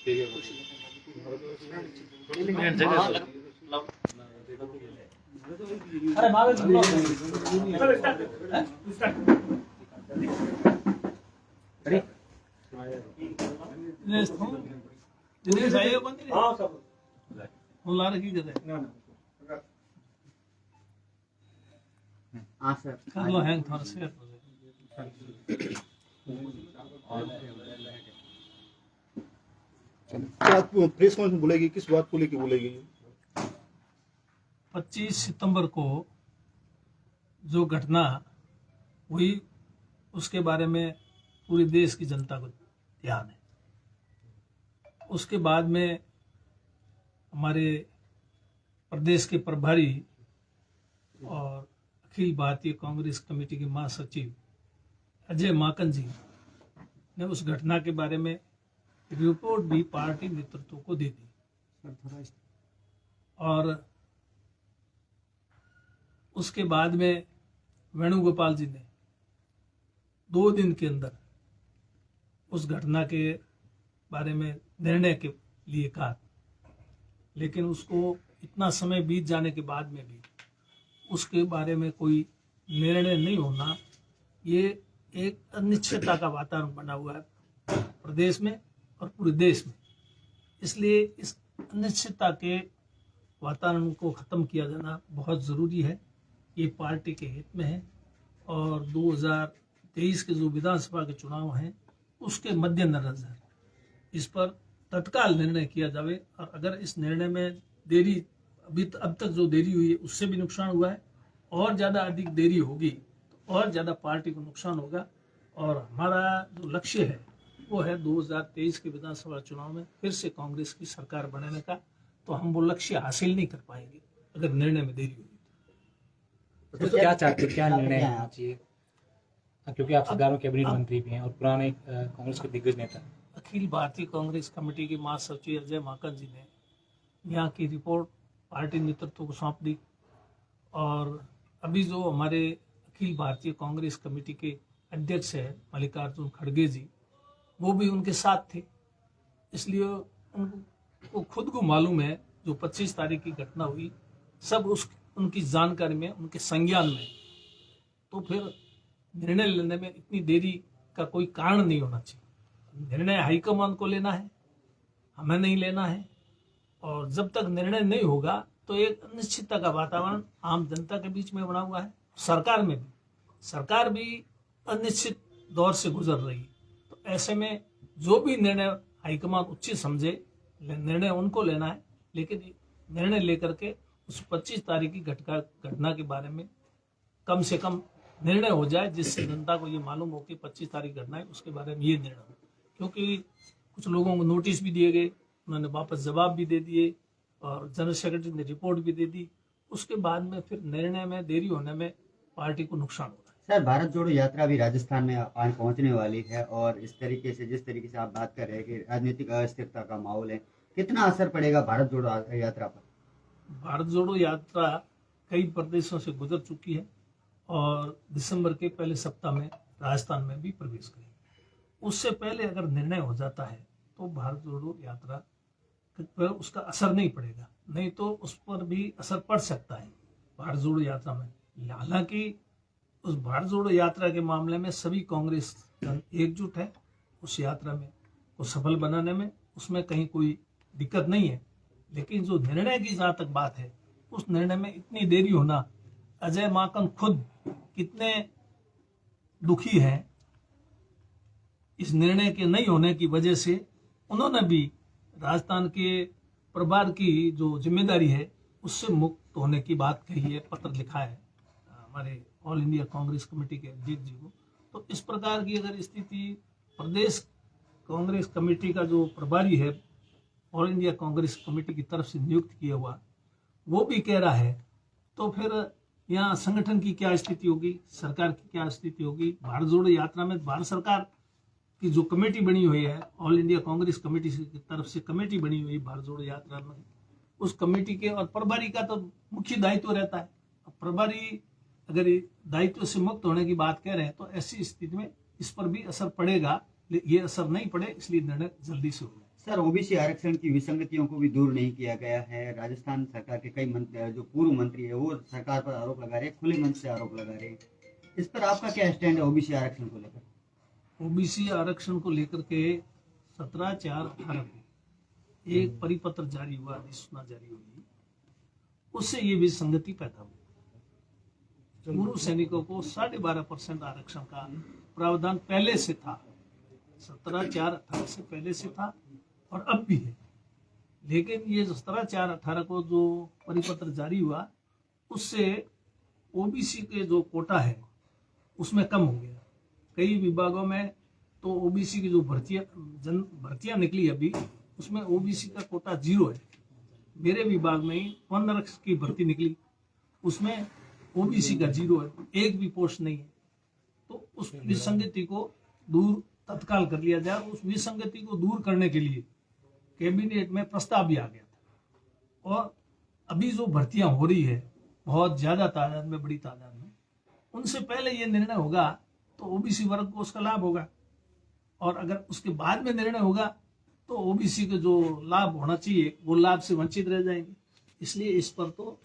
दिनेश आइए बंद हां सब मुल्ला की जगह ना हां सर कर लो हैंग थोड़ा से क्या प्रेस कॉन्फ्रेंस बोलेगी, किस बात को लेकर बोलेगी? 25 सितंबर को जो घटना हुई उसके बारे में पूरे देश की जनता को ध्यान है। उसके बाद में हमारे प्रदेश के प्रभारी और अखिल भारतीय कांग्रेस कमेटी के महासचिव अजय माकन जी ने उस घटना के बारे में रिपोर्ट भी पार्टी नेतृत्व को दे दी और उसके बाद में वेणुगोपाल जी ने 2 दिन के अंदर उस घटना के बारे में निर्णय के लिए कहा, लेकिन उसको इतना समय बीत जाने के बाद में भी उसके बारे में कोई निर्णय नहीं होना, ये एक अनिश्चितता का वातावरण बना हुआ है प्रदेश में और पूरे देश में। इसलिए इस अनिश्चितता के वातावरण को खत्म किया जाना बहुत ज़रूरी है, ये पार्टी के हित में है। और 2023 के जो विधानसभा के चुनाव हैं उसके मद्देनजर इस पर तत्काल निर्णय किया जावे। और अगर इस निर्णय में देरी अब तक जो देरी हुई है उससे भी नुकसान हुआ है, और ज़्यादा अधिक देरी होगी तो और ज़्यादा पार्टी को नुकसान होगा। और हमारा जो लक्ष्य है वो है 2023 के विधानसभा चुनाव में फिर से कांग्रेस की सरकार बनाने का, तो हम वो लक्ष्य हासिल नहीं कर पाएंगे अगर निर्णय में देरी होगी। तो क्या चाहते, क्या निर्णय होना चाहिए, क्योंकि आप सरकार कैबिनेट मंत्री भी हैं और पुराने कांग्रेस के दिग्गज नेता। अखिल भारतीय कांग्रेस कमेटी के महासचिव अजय माकन जी ने यहाँ की रिपोर्ट पार्टी नेतृत्व को सौंप दी, और अभी जो हमारे अखिल भारतीय कांग्रेस कमेटी के अध्यक्ष है मल्लिकार्जुन खड़गे जी, वो भी उनके साथ थे। इसलिए उनको खुद को मालूम है जो 25 तारीख की घटना हुई सब उनकी जानकारी में, उनके संज्ञान में, तो फिर निर्णय लेने में इतनी देरी का कोई कारण नहीं होना चाहिए। निर्णय हाईकमान को लेना है, हमें नहीं लेना है। और जब तक निर्णय नहीं होगा तो एक अनिश्चितता का वातावरण आम जनता के बीच में बना हुआ है, सरकार में भी। सरकार भी अनिश्चित दौर से गुजर रही है, तो ऐसे में जो भी निर्णय हाईकमान उचित समझे निर्णय उनको लेना है, लेकिन निर्णय लेकर के उस 25 तारीख की घटना के बारे में कम से कम निर्णय हो जाए, जिससे जनता को ये मालूम हो कि 25 तारीख घटना है, उसके बारे में ये निर्णय हो। क्योंकि कुछ लोगों को नोटिस भी दिए गए, उन्होंने वापस जवाब भी दे दिए और जनरल सेक्रेटरी ने रिपोर्ट भी दे दी। उसके बाद में फिर निर्णय में देरी होने में पार्टी को नुकसान होगा। सर, भारत जोड़ो यात्रा भी राजस्थान में आज पहुंचने वाली है, और इस तरीके से जिस तरीके से आप बात कर रहे हैं कि राजनीतिक अस्थिरता का माहौल है, कितना असर पड़ेगा भारत जोड़ो यात्रा पर? भारत जोड़ो यात्रा कई प्रदेशों से गुजर चुकी है और दिसंबर के पहले सप्ताह में राजस्थान में भी प्रवेश करेगी। उससे पहले अगर निर्णय हो जाता है तो भारत जोड़ो यात्रा पर उसका असर नहीं पड़ेगा, नहीं तो उस पर भी असर पड़ सकता है भारत जोड़ो यात्रा में। हालांकि उस भारत जोड़ो यात्रा के मामले में सभी कांग्रेस एकजुट है उस यात्रा में को सफल बनाने में, उसमें कहीं कोई दिक्कत नहीं है। लेकिन जो निर्णय की जहाँ तक बात है, उस निर्णय में इतनी देरी होना, अजय माकन खुद कितने दुखी हैं इस निर्णय के नहीं होने की वजह से। उन्होंने भी राजस्थान के प्रभार की जो जिम्मेदारी है उससे मुक्त होने की बात कही है, पत्र लिखा है हमारे ऑल इंडिया कांग्रेस कमेटी के अध्यक्ष जी को। तो इस प्रकार की अगर स्थिति प्रदेश कांग्रेस कमेटी का जो प्रभारी है ऑल इंडिया कांग्रेस कमेटी की तरफ से नियुक्त किया हुआ, वो भी कह रहा है, तो फिर यहाँ संगठन की क्या स्थिति होगी, सरकार की क्या स्थिति होगी। भारत जोड़ो यात्रा में भारत सरकार की जो कमेटी बनी हुई है, ऑल इंडिया कांग्रेस कमेटी की तरफ से कमेटी बनी हुई है भारत जोड़ो यात्रा में, उस कमेटी के और प्रभारी का तो मुख्य दायित्व रहता है। प्रभारी अगर दायित्व से मुक्त होने की बात कह रहे हैं तो ऐसी स्थिति में इस पर भी असर पड़ेगा। ये असर नहीं पड़े, इसलिए निर्णय जल्दी से हो जाए। सर, ओबीसी आरक्षण की विसंगतियों को भी दूर नहीं किया गया है। राजस्थान सरकार के कई मंत्री, जो पूर्व मंत्री है, वो सरकार पर आरोप लगा रहे हैं, खुले मंच से आरोप लगा रहे हैं। इस पर आपका क्या स्टैंड है ओबीसी आरक्षण को लेकर? ओबीसी आरक्षण को लेकर के 17/4/18 को एक परिपत्र जारी हुआ, अधिसूचना जारी हुई, उससे ये विसंगति पैदा हुई। पूर्व सैनिकों को 12.5% आरक्षण का प्रावधान पहले से था, 17/4/18 से पहले से था और अब भी है। लेकिन ये 17/4/18 को जो परिपत्र जारी हुआ, उससे ओबीसी के जो कोटा है उसमें कम हो गया। कई विभागों में तो ओबीसी की जो भर्तियां निकली अभी, उसमें ओबीसी का कोटा 0 है। मेरे विभाग में ही 15 की भर्ती निकली, उसमें ओबीसी का 0 है, एक भी पोस्ट नहीं है। तो उस विसंगति को दूर तत्काल कर लिया जाए। उस विसंगति को दूर करने के लिए कैबिनेट में प्रस्ताव भी आ गया था। और अभी जो भर्तियां हो रही है बहुत ज्यादा तादाद में, बड़ी तादाद में, उनसे पहले ये निर्णय होगा तो ओबीसी वर्ग को उसका लाभ होगा, और अगर उसके बाद में निर्णय होगा तो ओबीसी के जो लाभ होना चाहिए वो लाभ से वंचित रह जाएंगे। इसलिए इस पर तो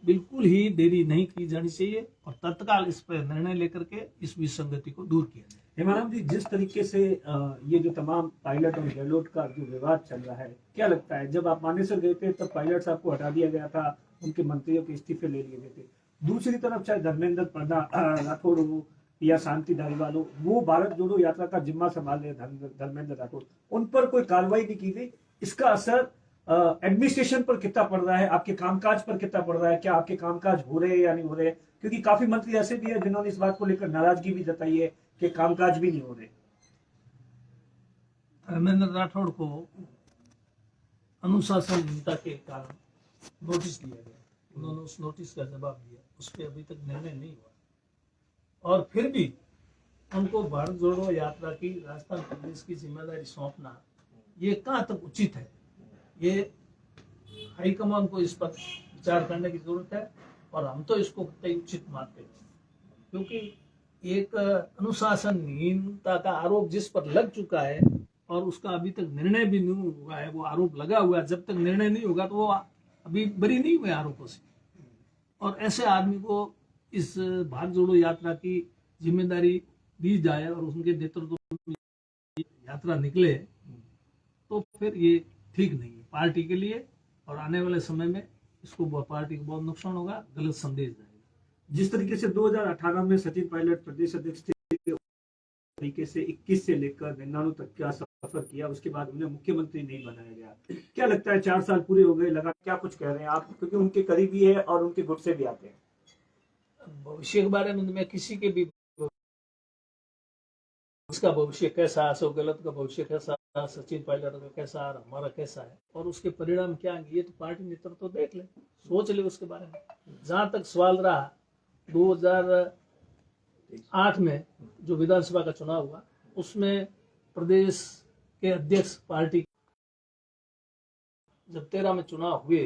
बिल्कुल ही देरी नहीं की जानी चाहिए और तत्काल इस पर निर्णय लेकर के इस विसंगति को दूर किया जाए। हेमाराम जी, जिस तरीके से ये जो तमाम पायलट और गहलोत का जो विवाद चल रहा है, क्या लगता है, जब आप मानेसर गए थे तब पायलट साहब को हटा दिया गया था, उनके मंत्रियों के इस्तीफे ले लिए गए थे। दूसरी तरफ चाहे धर्मेंद्र प्रधान राठौड़ हो या शांति धारीवाल हो, वो भारत जोड़ो यात्रा का जिम्मा संभाल रहे धर्मेंद्र राठौड़, उन पर कोई कार्रवाई नहीं की गई। इसका असर एडमिनिस्ट्रेशन पर कितना पड़ रहा है, आपके कामकाज पर कितना पड़ रहा है? क्या आपके कामकाज हो रहे हैं या नहीं हो रहे? क्योंकि काफी मंत्री ऐसे भी है जिन्होंने इस बात को लेकर नाराजगी भी जताई है कि कामकाज भी नहीं हो रहे। धर्मेंद्र राठौड़ को अनुशासनहीनता के कारण नोटिस दिया गया, उन्होंने उस नोटिस का जवाब दिया, उस पर अभी तक निर्णय नहीं हुआ। और फिर भी उनको भारत जोड़ो यात्रा की राजस्थान प्रदेश की जिम्मेदारी सौंपना, ये कहाँ तक उचित है? ये हाईकमान को इस पर विचार करने की जरूरत है और हम तो इसको कतई उचित मानते हैं, क्योंकि एक अनुशासनहीनता का आरोप जिस पर लग चुका है और उसका अभी तक निर्णय भी नहीं हुआ है, वो आरोप लगा हुआ है, जब तक निर्णय नहीं होगा तो वो अभी बरी नहीं हुए आरोपों से। और ऐसे आदमी को इस भारत जोड़ो यात्रा की जिम्मेदारी दी जाए और उनके नेतृत्व में यात्रा निकले, तो फिर ये ठीक नहीं है पार्टी के लिए, और आने वाले समय में इसको पार्टी को बहुत नुकसान होगा, गलत संदेश जाएगा। जिस तरीके से 2018 में सचिन पायलट प्रदेश अध्यक्ष थे, तरीके से 21 से लेकर 99 तक का सफर किया, उसके बाद उन्हें मुख्यमंत्री नहीं बनाया गया। क्या लगता है, 4 साल पूरे हो गए, लगा क्या कुछ कह रहे हैं आप, क्योंकि उनके करीबी है और उनके गुट से भी आते हैं। भविष्य के बारे में मैं किसी के भी, उसका भविष्य कैसा है, अशोक गहलोत का भविष्य कैसा है, सचिन पायलट का कैसा है, हमारा कैसा है, और उसके परिणाम क्या है, ये तो पार्टी नेतृत्व तो देख ले, सोच ले उसके बारे में। जहां तक सवाल रहा 2008 में जो विधानसभा का चुनाव हुआ, उसमें प्रदेश के अध्यक्ष पार्टी जब 13 में चुनाव हुए,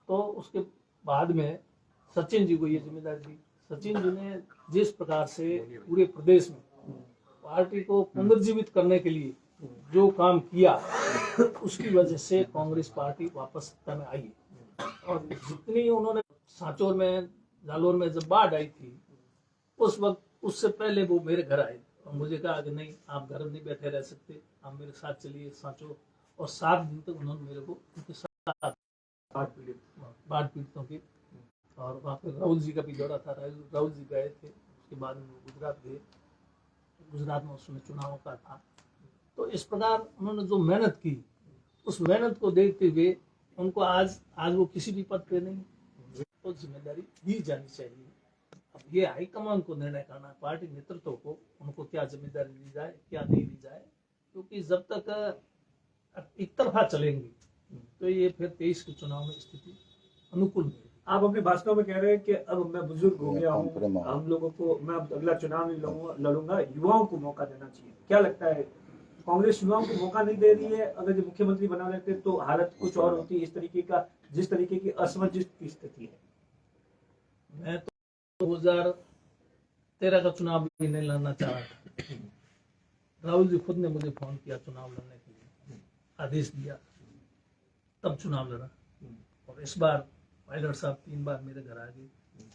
तो उसके बाद में सचिन जी को ये जिम्मेदारी दी। सचिन जी ने जिस प्रकार से पूरे प्रदेश में पार्टी को पुनर्जीवित करने के लिए जो काम किया, उसकी वजह से कांग्रेस पार्टी वापस सत्ता में आई। और जितनी उन्होंने सांचौर में, जालोर में जब बाढ़ आई थी, उस वक्त, उससे पहले वो मेरे घर आए और मुझे कहा कि नहीं, आप घर नहीं बैठे रह सकते, आप मेरे साथ चलिए सांचौर। और 7 दिन तक उन्होंने मेरे को उनके साथ बाढ़ पीड़ितों की, और वहाँ पे राहुल जी का भी दौरा था, राहुल जी गए थे, उसके बाद में गुजरात गए, गुजरात में उसमें चुनाव का था। तो इस प्रकार उन्होंने जो मेहनत की, उस मेहनत को देखते हुए उनको आज वो किसी भी पद पे नहीं, तो जिम्मेदारी दी जानी चाहिए। अब ये हाईकमान को निर्णय करना है, पार्टी नेतृत्व को, उनको क्या जिम्मेदारी दी जाए, क्या नहीं दी जाए, क्योंकि जब तक एक तरफा चलेंगे तो ये फिर 23 के चुनाव में स्थिति अनुकूल नहीं। आप अपने भाषणों में कह रहे हैं कि अब मैं बुजुर्ग हो गया हूँ, हम लोगों को, मैं अब अगला चुनाव नहीं लड़ूंगा, युवाओं को मौका देना चाहिए। क्या लगता है, कांग्रेस युवाओं को मौका नहीं दे रही है? अगर जो मुख्यमंत्री बना लेते तो हालत कुछ और होती, इस तरीके का, जिस तरीके की असमंजस की स्थिति है। मैं तो 2013 का चुनाव भी नहीं लड़ना चाह रहा था। राहुल जी खुद ने मुझे फोन किया चुनाव लड़ने के लिए, आदेश दिया तब चुनाव लड़ा। और इस बार पायलट साहब 3 बार मेरे घर आ गए।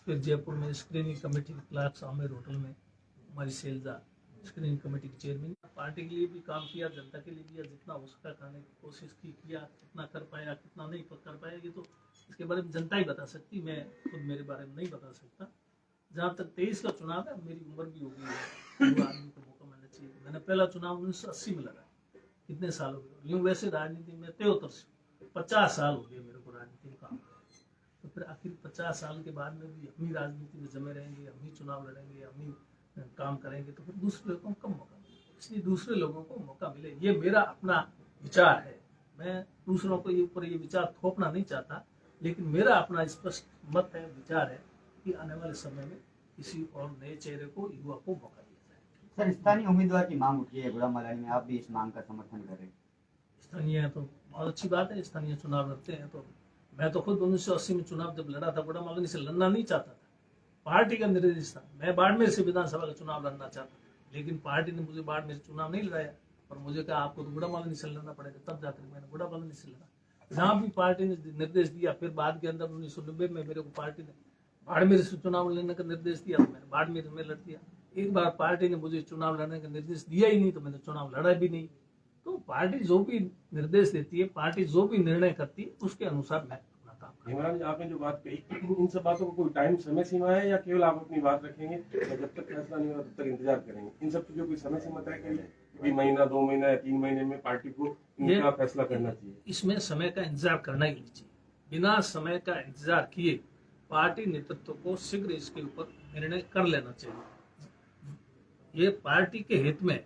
फिर जयपुर में स्क्रीनिंग कमेटी के क्लार्क आमिर होटल में हमारी सेल्जा स्क्रीनिंग कमेटी के चेयरमैन, पार्टी के लिए भी काम किया, जनता के लिए भी जितना हो सका करने की कोशिश की, किया, कितना कर पाया कितना नहीं कर पाया ये तो इसके बारे में जनता ही बता सकती, मैं खुद मेरे बारे में नहीं बता सकता। जहाँ तक 23 का चुनाव है, मेरी उम्र भी हो गई है, युवा आदमी को मौका मिलना चाहिए। मैंने पहला चुनाव 1980 में लगा, कितने साल हो गए यूँ वैसे राजनीति में 73 से 50 साल हो गए मेरे को राजनीति में काम। तो फिर आखिर 50 साल के बाद में भी हम ही राजनीति में जमे रहेंगे, हम ही चुनाव लड़ेंगे, हम ही काम करेंगे, तो फिर दूसरे लोगों को कम मौका मिले। इसलिए दूसरे लोगों को मौका मिले, ये मेरा अपना विचार है। मैं दूसरों को ऊपर ये विचार थोपना नहीं चाहता, लेकिन मेरा अपना स्पष्ट मत है, विचार है कि आने वाले समय में किसी और नए चेहरे को, युवा को मौका दिया जाए। सर, स्थानीय उम्मीदवार की मांग उठी है गुड़ामालानी में, आप भी इस मांग का समर्थन कर रहे हैं? स्थानीय है तो बहुत अच्छी बात है, स्थानीय चुनाव लड़ते हैं। तो मैं तो खुद 1980 में चुनाव जब लड़ा था, गुड़ामालानी से लड़ना नहीं चाहता था, पार्टी का निर्देश था। मैं बाड़मेर से विधानसभा का चुनाव लड़ना चाहता, लेकिन पार्टी ने मुझे बाड़मेर से चुनाव नहीं लड़ाया और मुझे कहा आपको तो गुड़ामालानी से लड़ना पड़ेगा, तब जाकर मैंने गुड़ामालानी से लड़ा। जहाँ भी पार्टी ने निर्देश दिया, फिर बाद के अंदर 1990 में मेरे को पार्टी ने बाड़मेर से चुनाव लड़ने का निर्देश दिया, तो मैंने बाड़मेर में लड़ दिया। एक बार पार्टी ने मुझे चुनाव लड़ने का निर्देश दिया ही नहीं, तो मैंने चुनाव लड़ा भी नहीं। तो पार्टी जो भी निर्देश देती है, पार्टी जो भी निर्णय करती है, उसके अनुसार मैं अपना काम करता हूं। हेमराम जी, आपने जो बात कही, इन सब बातों को कोई टाइम समय सीमा है या केवल आप अपनी बात रखेंगे या जब तक फैसला नहीं होगा तब तक इंतजार करेंगे? इन सब चीजों की समय सीमा तय करिए कि महीना, 2 महीना या 3 महीने में पार्टी को इनका फैसला करना चाहिए। इसमें समय का इंतजार करना ही नहीं चाहिए। बिना समय का इंतजार किए पार्टी नेतृत्व को शीघ्र इसके ऊपर निर्णय कर लेना चाहिए। ये पार्टी के हित में,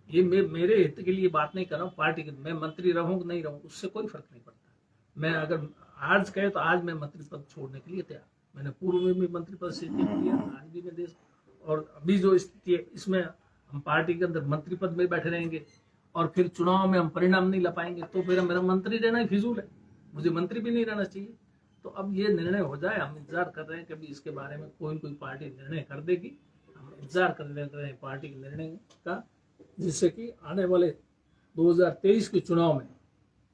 ये मेरे हित के लिए बात नहीं कर रहा हूँ, पार्टी के, मैं मंत्री रहूं कि नहीं रहूं उससे कोई फर्क नहीं पड़ता। मैं अगर आज कहे तो आज मैं मंत्री पद छोड़ने के लिए तैयार। मैंने पूर्व में भी मंत्री पद से इस्तीफा दिया, आज भी मैं देश, और अभी जो स्थिति है इसमें हम पार्टी के अंदर मंत्री पद में बैठे रहेंगे और फिर चुनाव में हम परिणाम नहीं ला पाएंगे, तो फिर मेरा मंत्री रहना ही फिजूल है, मुझे मंत्री भी नहीं रहना चाहिए। तो अब ये निर्णय हो जाए, हम इंतजार कर रहे हैं कभी इसके बारे में कोई पार्टी निर्णय कर देगी, हम इंतजार कर रहे हैं पार्टी के निर्णय का, जिससे कि आने वाले 2023 के चुनाव में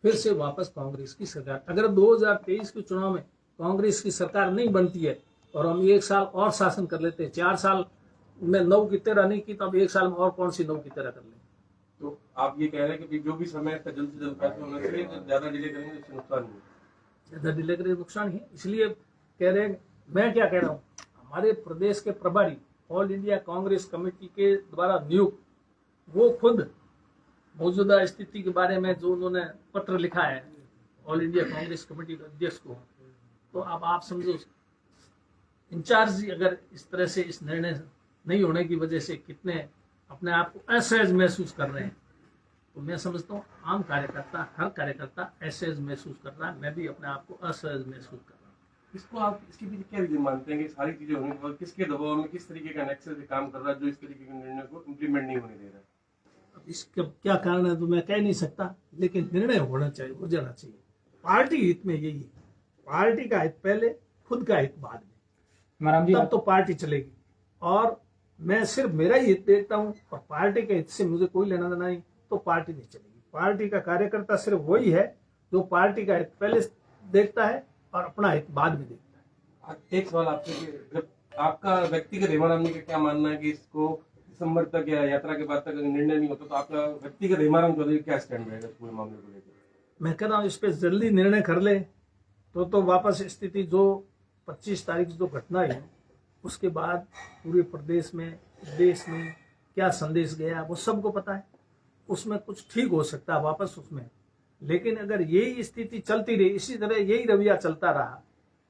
फिर से वापस कांग्रेस की सरकार, अगर 2023 के चुनाव में कांग्रेस की सरकार नहीं बनती है और हम 1 साल और शासन कर लेते हैं, 4 साल में 9 की तरह नहीं की, तो अब 1 साल में और कौन सी 9 की तरह कर लें। तो आप ये कह रहे हैं कि जो भी समय है जल्द से जल्द फैसला होना चाहिए, ज्यादा डिले करेंगे उससे नुकसान नहीं, ज्यादा डिले करें नुकसान है। इसलिए कह रहे हैं, मैं क्या कह रहा हूँ, हमारे प्रदेश के प्रभारी ऑल इंडिया कांग्रेस कमेटी के द्वारा नियुक्त, वो खुद मौजूदा स्थिति के बारे में जो उन्होंने पत्र लिखा है ऑल इंडिया कांग्रेस कमेटी के अध्यक्ष को, तो अब आप समझो इंचार्ज अगर इस तरह से इस निर्णय नहीं होने की वजह से कितने अपने आप को असहज महसूस कर रहे हैं, तो मैं समझता हूँ आम कार्यकर्ता, हर कार्यकर्ता असहज महसूस कर रहा है, मैं भी अपने आप को असहज महसूस कर रहा हूँ। इसको आप इसके पीछे क्या रीजन मानते हैं कि सारी चीजें होने के बाद किसके दबाव में, किस तरीके का नेक्सस से काम कर रहा है जो इस तरीके के निर्णय को इम्प्लीमेंट नहीं होने दे रहा है? अब इसका क्या कारण है तो मैं कह नहीं सकता, लेकिन निर्णय होना चाहिए, हो जाना चाहिए। पार्टी हित में यही है, पार्टी का हित पहले, खुद का हित बाद में, हेमराम जी, तब तो पार्टी चलेगी। और मैं सिर्फ मेरा ही हित देखता हूँ और पार्टी के हित से मुझे कोई लेना देना नहीं, तो पार्टी नहीं चलेगी। पार्टी का कार्यकर्ता सिर्फ वही है जो पार्टी का हित पहले देखता है और अपना हित बाद में देखता है। एक सवाल आपसे कि जब आपका व्यक्तिगत हेमराम जी का क्या मानना है कि इसको दिसंबर तक या यात्रा के बाद तक अगर निर्णय नहीं होता तो आपका व्यक्तिगत हेमराम चौधरी क्या स्टैंड रहेगा इस पूरे मामले को लेकर? मैं कह रहा हूँ इस पर जल्दी निर्णय कर ले तो वापस स्थिति जो 25 तारीख जो घटना है उसके बाद पूरे प्रदेश में, देश में क्या संदेश गया वो सबको पता है, उसमें कुछ ठीक हो सकता है वापस उसमें। लेकिन अगर यही स्थिति चलती रही, इसी तरह यही रवैया चलता रहा,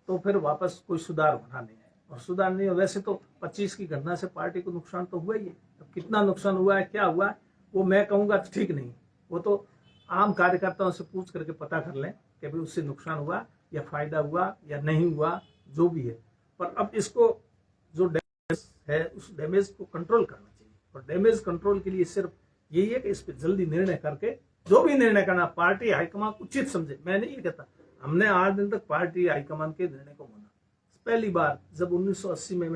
तो फिर वापस कोई सुधार होना नहीं है। और सुधार नहीं, वैसे तो 25 की घटना से पार्टी को नुकसान तो हुआ ही है। अब कितना नुकसान हुआ है, क्या हुआ है, वो मैं कहूँगा ठीक नहीं, वो तो आम कार्यकर्ताओं से पूछ करके पता कर लें कि भाई उससे नुकसान हुआ या फायदा हुआ या नहीं हुआ, जो भी है। पर अब इसको जो डैमेज है उस डैमेज को कंट्रोल करना चाहिए, और डैमेज कंट्रोल के लिए सिर्फ यही है कि इस पर जल्दी निर्णय करके जो भी निर्णय करना पार्टी हाईकमान उचित समझे। मैं नहीं ये कहता, हमने 8 दिन तक पार्टी हाईकमान के निर्णय को माना। पहली बार जब 1980 में